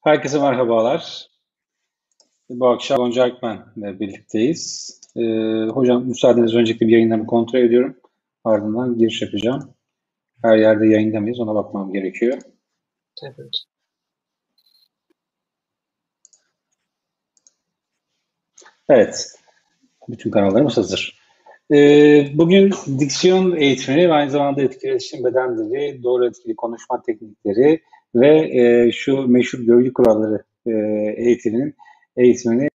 Herkese merhabalar. Bu akşam Gonca Akmen'le birlikteyiz. Hocam müsaadenizle öncelikle bir yayınlarını kontrol ediyorum. Ardından giriş yapacağım. Her yerde yayında mıyız? Ona bakmam gerekiyor. Evet. Evet, bütün kanallarımız hazır. Bugün diksiyon eğitimi ve aynı zamanda etkili iletişim beden dili, doğru etkili konuşma teknikleri ve şu meşhur görgü kuralları eğitimini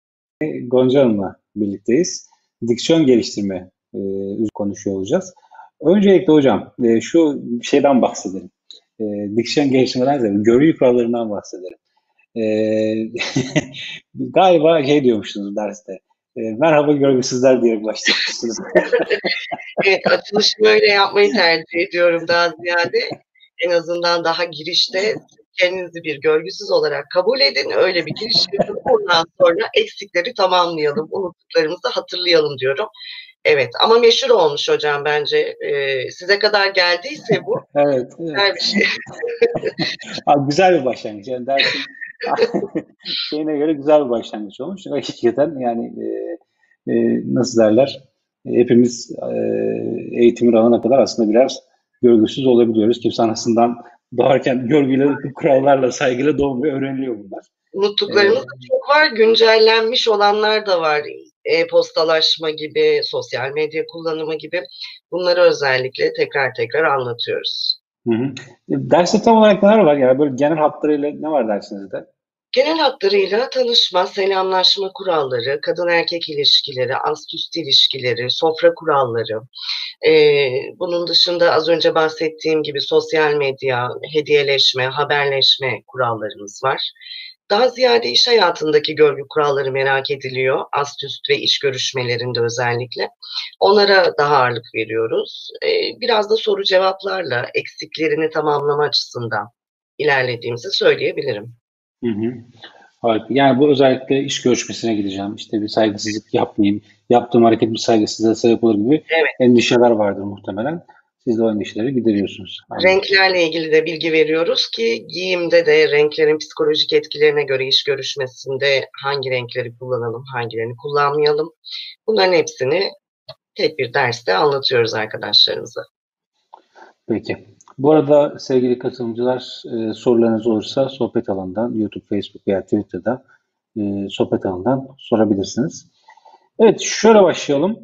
Gonca Hanım'la birlikteyiz. Diksiyon geliştirme konuşuyor olacağız. Öncelikle hocam şu şeyden bahsedelim. Diksiyon geliştirmeden ziyade görgü kurallarından bahsedelim. E, Galiba şey diyormuşsunuz derste. Merhaba görgüsüzler diye başlamışsınız. Evet, açılışı böyle yapmayı tercih ediyorum daha ziyade. En azından daha girişte kendinizi bir görgüsüz olarak kabul edin. Öyle bir giriş yapın. Ondan sonra eksikleri tamamlayalım. Unuttuklarımızı hatırlayalım diyorum. Evet ama meşhur olmuş hocam bence. Size kadar geldiyse bu Evet, güzel bir şey. güzel bir başlangıç. Yani dersin şeyine göre güzel bir başlangıç olmuş. Çünkü hakikaten yani nasıl derler? Hepimiz eğitimin alana kadar aslında biraz görgüsüz olabiliyoruz. Kimse anasından doğarken görgüyle, kurallarla, saygıyla doğmuyor, öğreniliyor bunlar. Unuttuklarımız da çok var. Güncellenmiş olanlar da var. E-postalaşma gibi, sosyal medya kullanımı gibi. Bunları özellikle tekrar tekrar anlatıyoruz. Hı hı. Derste tam olarak neler var? Yani böyle genel hatlarıyla ne var dersinizde? Genel hatlarıyla tanışma, selamlaşma kuralları, kadın erkek ilişkileri, ast üst ilişkileri, sofra kuralları. Bunun dışında az önce bahsettiğim gibi sosyal medya, hediyeleşme, haberleşme kurallarımız var. Daha ziyade iş hayatındaki görgü kuralları merak ediliyor. Ast üst ve iş görüşmelerinde özellikle. Onlara daha ağırlık veriyoruz. Biraz da soru cevaplarla eksiklerini tamamlama açısından ilerlediğimizi söyleyebilirim. Hı hı. Harika. Yani bu özellikle iş görüşmesine gideceğim. İşte bir saygısızlık yapmayayım. Yaptığım hareket bir saygısızlığa sebep olur gibi Evet. endişeler vardır muhtemelen. Siz de o endişeleri gideriyorsunuz. Anladım. Renklerle ilgili de bilgi veriyoruz ki giyimde de renklerin psikolojik etkilerine göre iş görüşmesinde hangi renkleri kullanalım, hangilerini kullanmayalım. Bunların hepsini tek bir derste anlatıyoruz arkadaşlarımıza. Peki. Bu arada sevgili katılımcılar sorularınız olursa sohbet alanından YouTube, Facebook veya Twitter'da sohbet alanından sorabilirsiniz. Evet, şöyle başlayalım.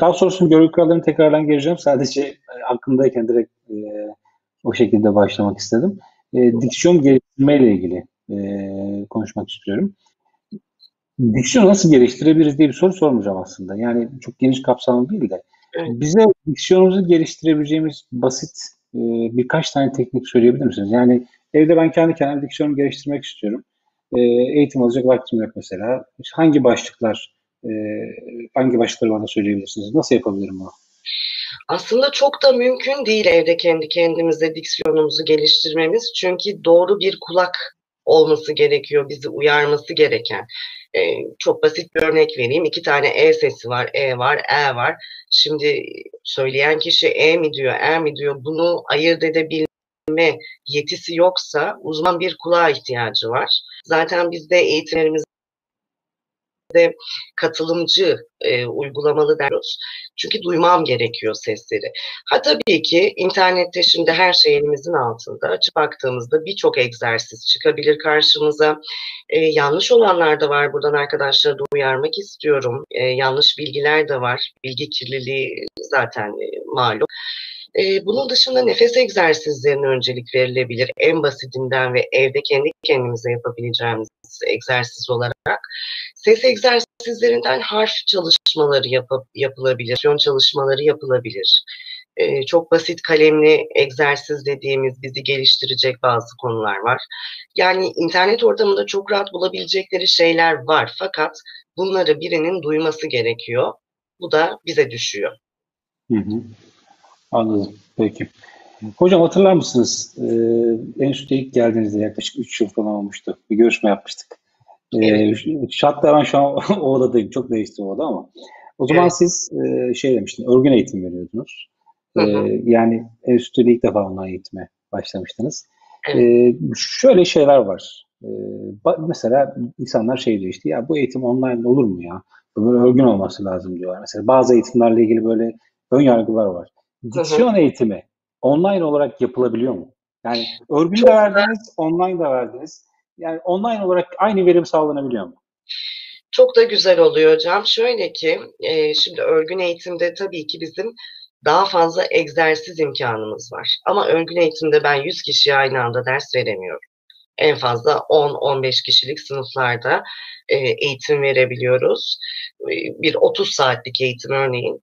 Daha sonrasında görgü kurallarını tekrardan gireceğim. Sadece aklımdayken direkt o şekilde başlamak istedim. Diksiyon geliştirme ile ilgili konuşmak istiyorum. Diksiyonu nasıl geliştirebiliriz diye bir soru sormayacağım aslında. Yani çok geniş kapsamlı değil de Evet. bize diksiyonumuzu geliştirebileceğimiz basit birkaç tane teknik söyleyebilir misiniz? Yani evde ben kendi kendime diksiyonumu geliştirmek istiyorum. Eğitim alacak vaktim yok mesela. İşte e, hangi başlıkları bana söyleyebilirsiniz? Nasıl yapabilirim bunu? Aslında çok da mümkün değil evde kendi kendimize diksiyonumuzu geliştirmemiz. Çünkü doğru bir kulak olması gerekiyor, bizi uyarması gereken. Çok basit bir örnek vereyim. 2 tane E sesi var, E var, E var. Şimdi söyleyen kişi E mi diyor, E mi diyor, bunu ayırt edebilme yetisi yoksa uzman bir kulağa ihtiyacı var. Zaten biz de eğitimlerimizde katılımcı uygulamalı dergiyoruz. Çünkü duymam gerekiyor sesleri. Ha tabii ki internette şimdi her şey elimizin altında. Açıp baktığımızda birçok egzersiz çıkabilir karşımıza. Yanlış olanlar da var. Buradan arkadaşları da uyarmak istiyorum. Yanlış bilgiler de var. Bilgi kirliliği zaten malum. Bunun dışında nefes egzersizlerine öncelik verilebilir. En basitinden ve evde kendi kendimize yapabileceğimiz egzersiz olarak. Ses egzersizlerinden harf çalışmaları yapılabilir, yön çalışmaları yapılabilir. Çok basit kalemli egzersiz dediğimiz bizi geliştirecek bazı konular var. Yani internet ortamında çok rahat bulabilecekleri şeyler var fakat bunları birinin duyması gerekiyor. Bu da bize düşüyor. Hı hı, anladım. Peki. Hocam hatırlar mısınız? Enstitüye ilk geldiğinizde yaklaşık 3 yıl falan olmuştu. Bir görüşme yapmıştık. Evet, Hatta ben şu an o odadayım. Çok değişti o oda ama. O zaman evet. siz şey demiştiniz, örgün eğitim veriyordunuz. Hı hı, Yani enstitüde ilk defa online eğitime başlamıştınız. evet. Şöyle şeyler var. Mesela insanlar şey diyor işte ya bu eğitim online olur mu ya? Böyle örgün olması lazım diyorlar. Mesela bazı eğitimlerle ilgili böyle ön yargılar var. Hı hı. Diksiyon eğitimi online olarak yapılabiliyor mu? Yani örgün de Çok verdiniz, online da verdiniz. Yani online olarak aynı verim sağlanabiliyor mu? Çok da güzel oluyor hocam. Şöyle ki, şimdi örgün eğitimde tabii ki bizim daha fazla egzersiz imkanımız var. Ama örgün eğitimde ben 100 kişiye aynı anda ders veremiyorum. En fazla 10-15 kişilik sınıflarda eğitim verebiliyoruz. Bir 30 saatlik eğitim örneğin.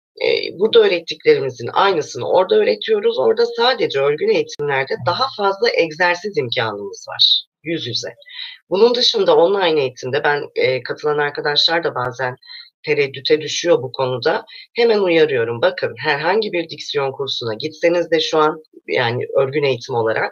Burada öğrettiklerimizin aynısını orada öğretiyoruz. Orada sadece örgün eğitimlerde daha fazla egzersiz imkanımız var. Yüz yüze. Bunun dışında online eğitimde ben katılan arkadaşlar da bazen tereddüte düşüyor bu konuda. Hemen uyarıyorum. Bakın herhangi bir diksiyon kursuna gitseniz de şu an yani örgün eğitim olarak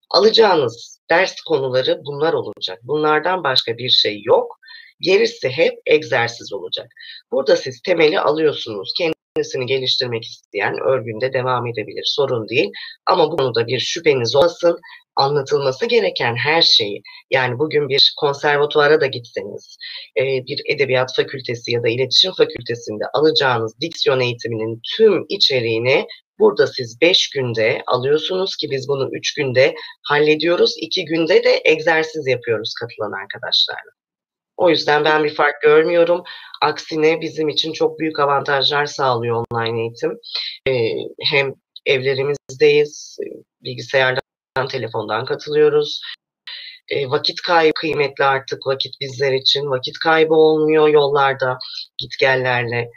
alacağınız ders konuları bunlar olacak. Bunlardan başka bir şey yok. Gerisi hep egzersiz olacak. Burada siz temeli alıyorsunuz. Kendisini geliştirmek isteyen örgünde devam edebilir. Sorun değil. Ama bu konuda bir şüpheniz olmasın. Anlatılması gereken her şeyi, yani bugün bir konservatuvara da gitseniz, bir edebiyat fakültesi ya da iletişim fakültesinde alacağınız diksiyon eğitiminin tüm içeriğini burada siz 5 günde alıyorsunuz ki biz bunu 3 günde hallediyoruz. 2 günde de egzersiz yapıyoruz katılan arkadaşlarla. O yüzden ben bir fark görmüyorum. Aksine bizim için çok büyük avantajlar sağlıyor online eğitim. Hem evlerimizdeyiz, bilgisayardan, telefondan katılıyoruz. Vakit kaybı kıymetli artık vakit bizler için. Vakit kaybı olmuyor yollarda, gitgellerle.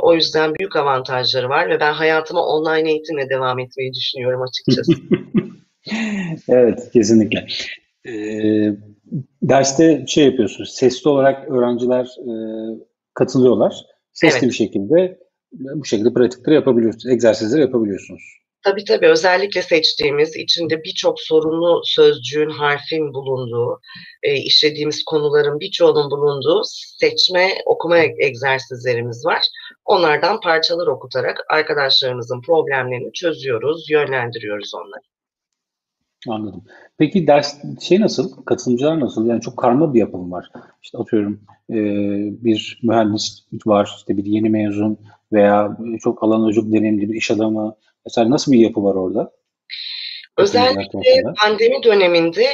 O yüzden büyük avantajları var ve ben hayatıma online eğitimle devam etmeyi düşünüyorum açıkçası. Evet, kesinlikle. Ee, Derste şey yapıyorsunuz, sesli olarak öğrenciler katılıyorlar. Sesli Evet. bir şekilde bu şekilde pratikleri yapabiliyorsunuz, egzersizleri yapabiliyorsunuz. Tabii tabii, özellikle seçtiğimiz, içinde birçok sorunlu sözcüğün, harfin bulunduğu, işlediğimiz konuların birçoğunun bulunduğu seçme, okuma egzersizlerimiz var. Onlardan parçalar okutarak arkadaşlarımızın problemlerini çözüyoruz, yönlendiriyoruz onları. Anladım. Peki ders şey nasıl? Katılımcılar nasıl? Yani çok karma bir yapım var. İşte atıyorum bir mühendis var, işte bir yeni mezun veya çok alanında çok deneyimli bir iş adamı. Mesela nasıl bir yapı var orada katılımcılar Özellikle tarafından? pandemi döneminde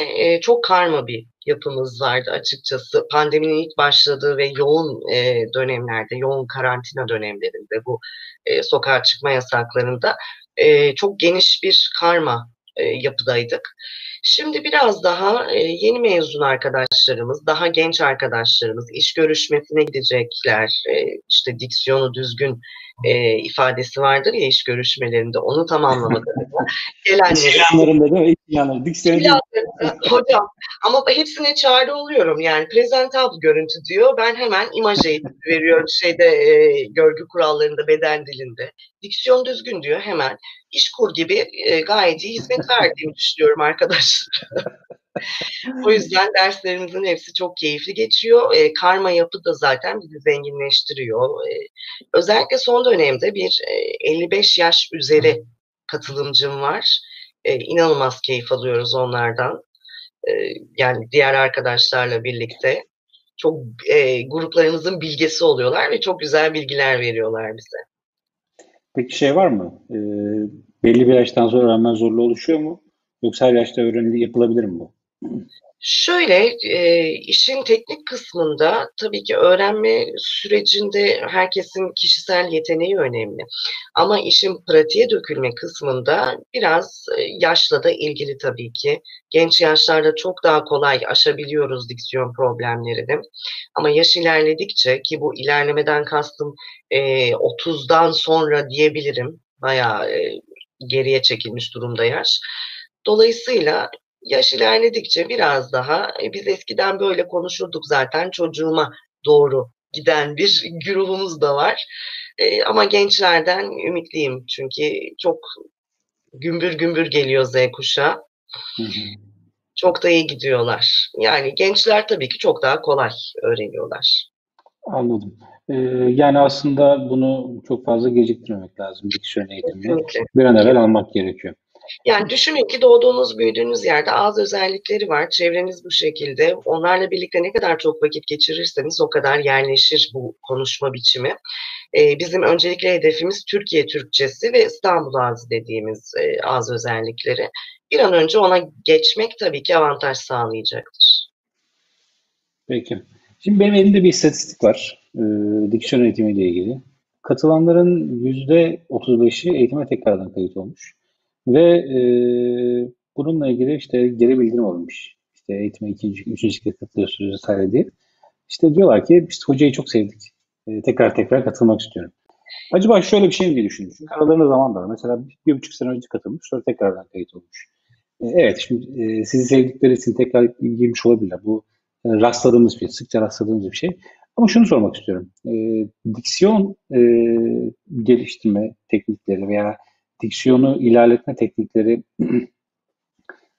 çok karma bir yapımız vardı açıkçası. Pandeminin ilk başladığı ve yoğun dönemlerde, yoğun karantina dönemlerinde, bu sokağa çıkma yasaklarında çok geniş bir karma yapıdaydık. Şimdi biraz daha yeni mezun arkadaşlarımız, daha genç arkadaşlarımız, iş görüşmesine gidecekler, işte diksiyonu düzgün ifadesi vardır ya iş görüşmelerinde, onu tamamlamak adına İş gelenleri, ilanlarında değil mi? İş ilanları. Diksiyonu değil. İlaçlarında hocam, ama hepsine çare oluyorum yani presentable görüntü diyor. Ben hemen imaj eğitimi veriyorum şeyde görgü kurallarında, beden dilinde. Diksiyon düzgün diyor hemen. İşkur gibi gayet iyi hizmet verdiğimi düşünüyorum arkadaşlar. O yüzden derslerimizin hepsi çok keyifli geçiyor. Karma yapı da zaten bizi zenginleştiriyor. Özellikle son dönemde bir 55 yaş üzeri katılımcım var. İnanılmaz keyif alıyoruz onlardan. Yani diğer arkadaşlarla birlikte çok gruplarımızın bilgesi oluyorlar ve çok güzel bilgiler veriyorlar bize. Peki şey var mı? Belli bir yaştan sonra öğrenmen zorluğu oluşuyor mu? Yoksa her yaşta yapılabilir mi bu? Şöyle, işin teknik kısmında tabii ki öğrenme sürecinde herkesin kişisel yeteneği önemli. Ama işin pratiğe dökülme kısmında biraz yaşla da ilgili tabii ki. Genç yaşlarda çok daha kolay aşabiliyoruz diksiyon problemlerini. Ama yaş ilerledikçe, ki bu ilerlemeden kastım 30'dan sonra diyebilirim. Bayağı geriye çekilmiş durumda yaş. Dolayısıyla yaş ilerledikçe biraz daha biz eskiden böyle konuşurduk zaten çocuğuma doğru giden bir güruhumuz da var. Ama gençlerden ümitliyim çünkü çok gümbür gümbür geliyor Z kuşağı. Hı hı. Çok da iyi gidiyorlar. Yani gençler tabii ki çok daha kolay öğreniyorlar. Anladım. Yani aslında bunu çok fazla geciktirmemek lazım diksiyon eğitimini. Kesinlikle. Bir an evvel almak gerekiyor. Yani düşünün ki doğduğunuz, büyüdüğünüz yerde ağız özellikleri var. Çevreniz bu şekilde. Onlarla birlikte ne kadar çok vakit geçirirseniz o kadar yerleşir bu konuşma biçimi. Bizim öncelikle hedefimiz Türkiye Türkçesi ve İstanbul ağzı dediğimiz ağız özellikleri. Bir an önce ona geçmek tabii ki avantaj sağlayacaktır. Peki. Şimdi benim elimde bir istatistik var. Diksiyon eğitimiyle ilgili. Katılanların %35'i eğitime tekrardan kayıt olmuş. Ve bununla ilgili işte geri bildirim alınmış. İşte eğitime ikinci, üçüncü kez katılıyorsunuz vesaire diye. İşte diyorlar ki işte hocayı çok sevdik. Tekrar tekrar katılmak istiyorum. Acaba şöyle bir şey mi diye düşündüm. Çünkü aralarında zaman da var. Mesela 1,5 sene önce katılmış, sonra tekrardan kayıt olmuş. Evet, şimdi sizi sevdikleri için tekrar girmiş olabilirler. Bu rastladığımız bir, sıkça rastladığımız bir şey. Ama şunu sormak istiyorum. Diksiyon geliştirme teknikleri veya diksiyonu ilerletme teknikleri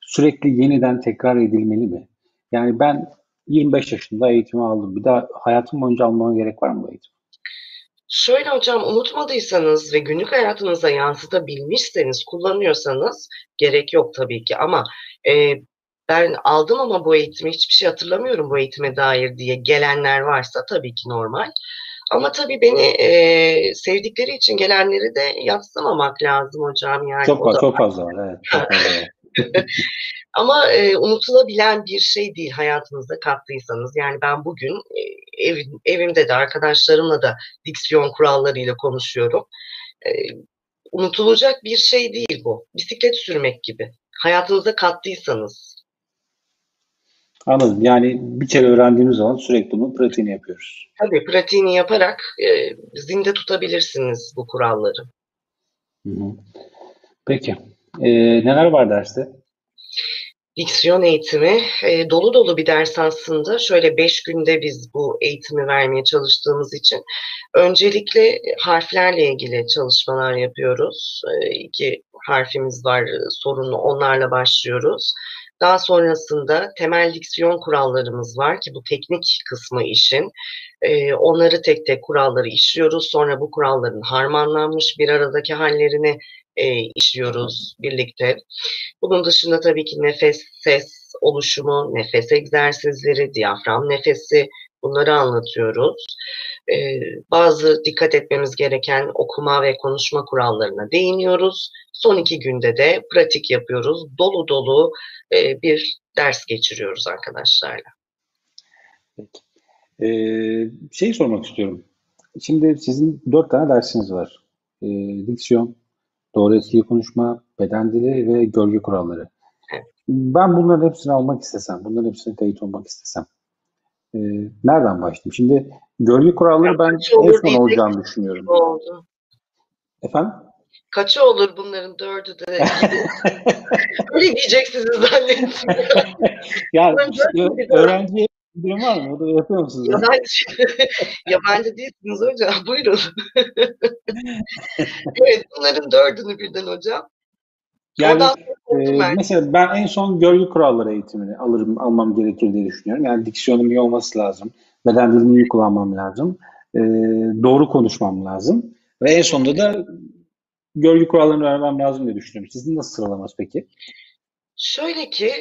sürekli yeniden tekrar edilmeli mi? Yani ben 25 yaşında eğitimi aldım. Bir daha hayatım boyunca almama gerek var mı bu eğitim? Şöyle hocam, unutmadıysanız ve günlük hayatınıza yansıtabilmişseniz, kullanıyorsanız gerek yok tabii ki ama ben aldım ama bu eğitimi hiçbir şey hatırlamıyorum bu eğitime dair diye gelenler varsa tabii ki normal. Ama tabii beni sevdikleri için gelenleri de yadsımamak lazım hocam, yani Çok o var, da çok fazla var. Evet, çok fazla var. ama unutulabilen bir şey değil hayatınıza kattıysanız. Yani ben bugün evimde de arkadaşlarımla da diksiyon kurallarıyla konuşuyorum. E, Unutulacak bir şey değil bu. Bisiklet sürmek gibi. Hayatınıza kattıysanız. Anladım. Yani bir kere öğrendiğimiz zaman sürekli bunun pratiğini yapıyoruz. Tabii pratiğini yaparak zinde tutabilirsiniz bu kuralları. Hı hı. Peki. Neler var derste? Diksiyon eğitimi dolu dolu bir ders aslında. Şöyle 5 günde biz bu eğitimi vermeye çalıştığımız için öncelikle harflerle ilgili çalışmalar yapıyoruz. 2 harfimiz var sorunlu, onlarla başlıyoruz. Daha sonrasında temel diksiyon kurallarımız var ki bu teknik kısmı işin. Onları tek tek kuralları işliyoruz. Sonra bu kuralların harmanlanmış bir aradaki hallerini işliyoruz birlikte. Bunun dışında tabii ki nefes, ses oluşumu, nefes egzersizleri, diyafram nefesi, bunları anlatıyoruz. Bazı dikkat etmemiz gereken okuma ve konuşma kurallarına değiniyoruz. Son 2 günde de pratik yapıyoruz. Dolu dolu bir ders geçiriyoruz arkadaşlarla. Peki. Şey sormak istiyorum. Şimdi sizin 4 tane dersiniz var. Diksiyon, doğru etkili konuşma, beden dili ve görgü kuralları. Ben bunların hepsini almak istesem, bunların hepsine kayıt olmak istesem, e, nereden başlayayım? Şimdi görgü kuralları ben Kaçı en olur son diyecektim olacağını düşünüyorum. gibi oldu. Efendim? Kaçı olur bunların 4'ü de gibi. Öyle diyeceksiniz zannettim. Ya Bunların 4'ünü bir de öğrenciye indirim var mı? O da yapıyor musunuz? yabancı, yabancı değilsiniz hocam. Buyurun. Evet, bunların 4'ünü birden hocam. Yani Oradan sonra korktum ben. mesela ben en son görgü kuralları eğitimini almam gerekir diye düşünüyorum. Yani diksiyonum iyi olması lazım. Beden dilini iyi kullanmam lazım. E, doğru konuşmam lazım. Ve en sonunda da görgü kurallarını öğrenmem lazım diye düşünüyorum. Sizin nasıl sıralaması peki? Şöyle ki,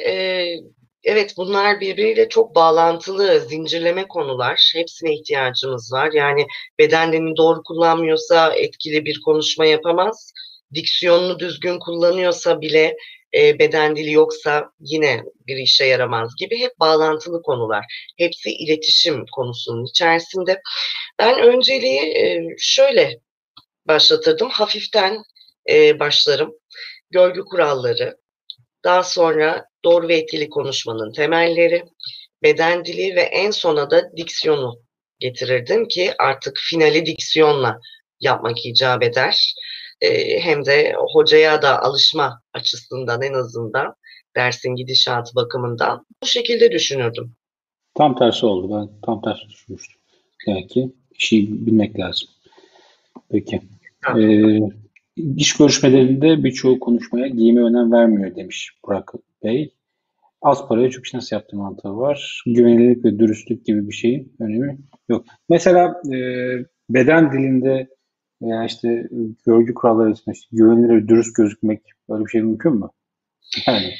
evet bunlar birbiriyle çok bağlantılı, zincirleme konular. Hepsine ihtiyacımız var. Yani beden dilini doğru kullanmıyorsa etkili bir konuşma yapamaz. Diksiyonunu düzgün kullanıyorsa bile beden dili yoksa yine bir işe yaramaz gibi hep bağlantılı konular. Hepsi iletişim konusunun içerisinde. Ben önceliği şöyle başlatırdım. Hafiften başlarım. Görgü kuralları, daha sonra doğru ve etkili konuşmanın temelleri, beden dili ve en sona da diksiyonu getirirdim ki artık finali diksiyonla yapmak icap eder. Hem de hocaya da alışma açısından en azından dersin gidişatı bakımından bu şekilde düşünürdüm. Tam tersi oldu. Ben tam tersi düşünmüştüm. Demek ki işi bilmek lazım. Peki. Ee, iş görüşmelerinde birçoğu konuşmaya giyime önem vermiyor demiş Burak Bey. Az paraya çok iş nasıl yaptığım mantığı var. Güvenilirlik ve dürüstlük gibi bir şeyin önemi yok. Mesela beden dilinde veya işte görgü kuralları için güvenilir, dürüst gözükmek, böyle bir şey mümkün mü? Yani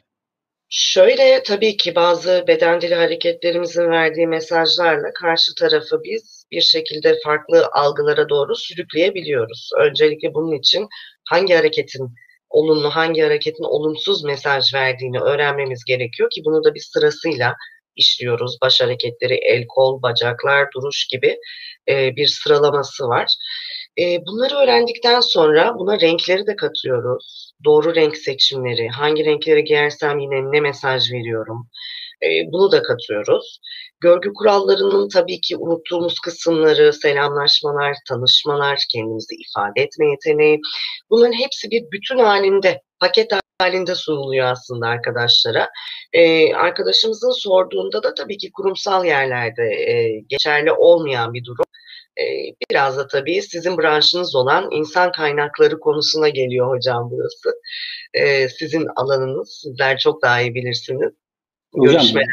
Şöyle, tabii ki bazı beden dili hareketlerimizin verdiği mesajlarla karşı tarafı biz bir şekilde farklı algılara doğru sürükleyebiliyoruz. Öncelikle bunun için hangi hareketin olumlu, hangi hareketin olumsuz mesaj verdiğini öğrenmemiz gerekiyor ki bunu da bir sırasıyla işliyoruz. Baş hareketleri, el, kol, bacaklar, duruş gibi bir sıralaması var. Bunları öğrendikten sonra buna renkleri de katıyoruz. Doğru renk seçimleri, hangi renkleri giyersem yine ne mesaj veriyorum, bunu da katıyoruz. Görgü kurallarının tabii ki unuttuğumuz kısımları, selamlaşmalar, tanışmalar, kendimizi ifade etme yeteneği, bunların hepsi bir bütün halinde, paket halinde sunuluyor aslında arkadaşlara. Arkadaşımızın sorduğunda da tabii ki kurumsal yerlerde geçerli olmayan bir durum. Biraz da tabii sizin branşınız olan insan kaynakları konusuna geliyor hocam burası. Sizin alanınız, sizler çok daha iyi bilirsiniz. hocam, Görüşmeler.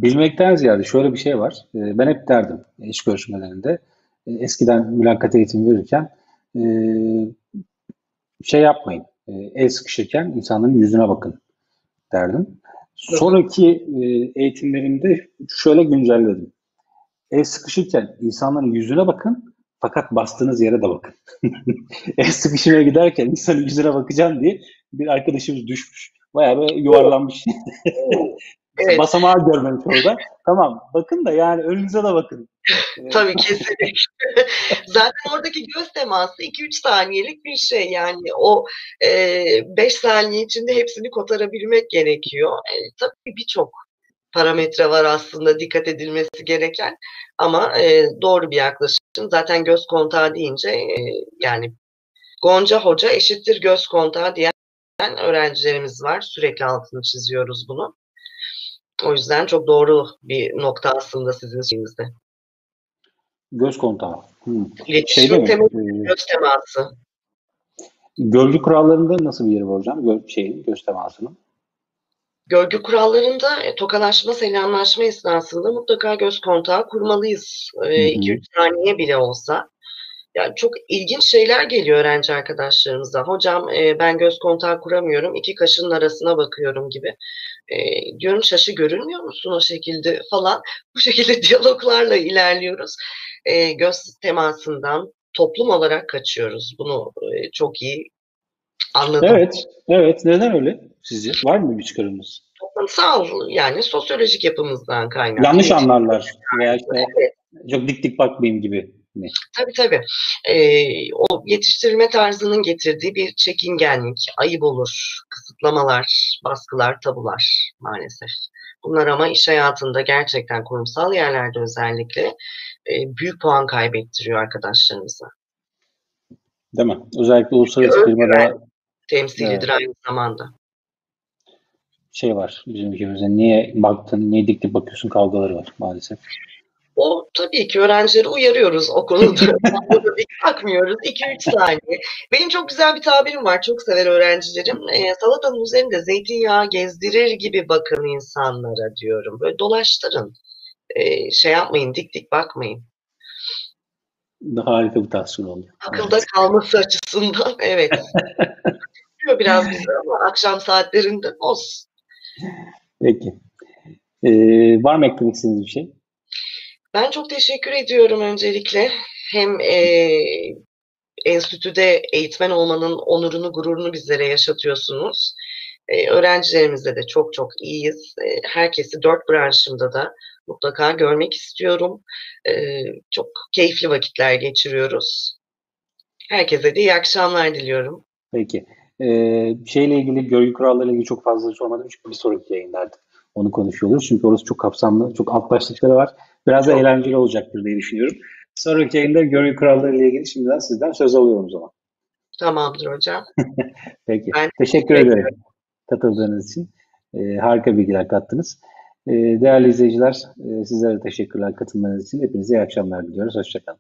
bilmekten ziyade şöyle bir şey var. Ben hep derdim iş görüşmelerinde. Eskiden mülakat eğitimi verirken e, şey yapmayın. El sıkışırken insanların yüzüne bakın derdim. Hı hı. Sonraki eğitimlerimde şöyle güncelledim. El sıkışırken insanların yüzüne bakın, fakat bastığınız yere de bakın. El sıkışmaya giderken insanın yüzüne bakacağım diye bir arkadaşımız düşmüş. Bayağı böyle O, yuvarlanmış. o. Evet, Basamağı görmemiş orada. Tamam, bakın da yani önünüze de bakın. tabii kesinlikle. Zaten oradaki göz teması 2-3 saniyelik bir şey. Yani o 5 saniye içinde hepsini kotarabilmek gerekiyor. Tabii birçok parametre var aslında dikkat edilmesi gereken ama doğru bir yaklaşım. Zaten göz kontağı deyince yani Gonca Hoca eşittir göz kontağı diyen öğrencilerimiz var. Sürekli altını çiziyoruz bunu. O yüzden çok doğru bir nokta aslında sizin şeyinizde. Göz kontağı. Şey İletişimin değil mi? temeli göz teması. Görgü kurallarında nasıl bir yeri var hocam? Göz temasının. Görgü kurallarında tokalaşma, selamlaşma esnasında mutlaka göz kontağı kurmalıyız. Hı 2-3 hı. saniye bile olsa. Yani çok ilginç şeyler geliyor öğrenci arkadaşlarımıza. Hocam ben göz kontağı kuramıyorum, iki kaşının arasına bakıyorum gibi. Diyorum şaşı görünmüyor musun o şekilde falan. Bu şekilde diyaloglarla ilerliyoruz. Göz temasından toplum olarak kaçıyoruz. Bunu çok iyi anladım. Evet, evet. Neden öyle sizce? Var mı bir çıkarımınız? Toplumsal yani sosyolojik yapımızdan kaynaklı Yanlış yetişkin. anlarlar veya işte Evet, çok dik dik bakmayayım gibi mi? tabii tabii. O yetiştirilme tarzının getirdiği bir çekingenlik, ayıp olur, kısıtlamalar, baskılar, tabular maalesef. Bunlar ama iş hayatında gerçekten kurumsal yerlerde özellikle büyük puan kaybettiriyor arkadaşlarımıza. Değil mi? Özellikle Çünkü uluslararası özgüven firmada temsilidir evet, aynı zamanda. şey var bizim ülkemizde. Niye baktın, niye dik dik bakıyorsun kavgaları var maalesef. O tabii ki öğrencileri uyarıyoruz o konuda. Fazla dik bakmıyoruz. 2-3 saniye. Benim çok güzel bir tabirim var. Çok sever öğrencilerim. Salatanın üzerinde zeytinyağı gezdirir gibi bakın insanlara diyorum. Böyle dolaştırın. Şey yapmayın, dik dik bakmayın. Harika bir tasvir oldu. Akılda Evet. kalması açısından evet. Diyor biraz bize ama akşam saatlerinde olsun. Peki. Var mı eklemek istediğiniz bir şey? Ben çok teşekkür ediyorum öncelikle. Hem enstitüde eğitmen olmanın onurunu, gururunu bizlere yaşatıyorsunuz. Öğrencilerimizle de çok çok iyiyiz. Herkesi 4 branşımda da mutlaka görmek istiyorum. Çok keyifli vakitler geçiriyoruz. Herkese de iyi akşamlar diliyorum. Peki. Şeyle ilgili, görgü kurallarıyla ilgili çok fazla sormadım. Çünkü bir sonraki yayınlarda onu konuşuyoruz. Çünkü orası çok kapsamlı, çok alt başlıkları var. Biraz da Çok eğlenceli olacaktır diye düşünüyorum. Sonraki yayında görgü kurallarıyla ilgili şimdiden sizden söz alıyorum o zaman. tamamdır hocam. Peki. Ben Teşekkür teşekkür ederim. ederim katıldığınız için. Harika bilgiler kattınız. Değerli izleyiciler, sizlere teşekkürler katılmanız için. Hepinize iyi akşamlar diliyoruz. Hoşça kalın.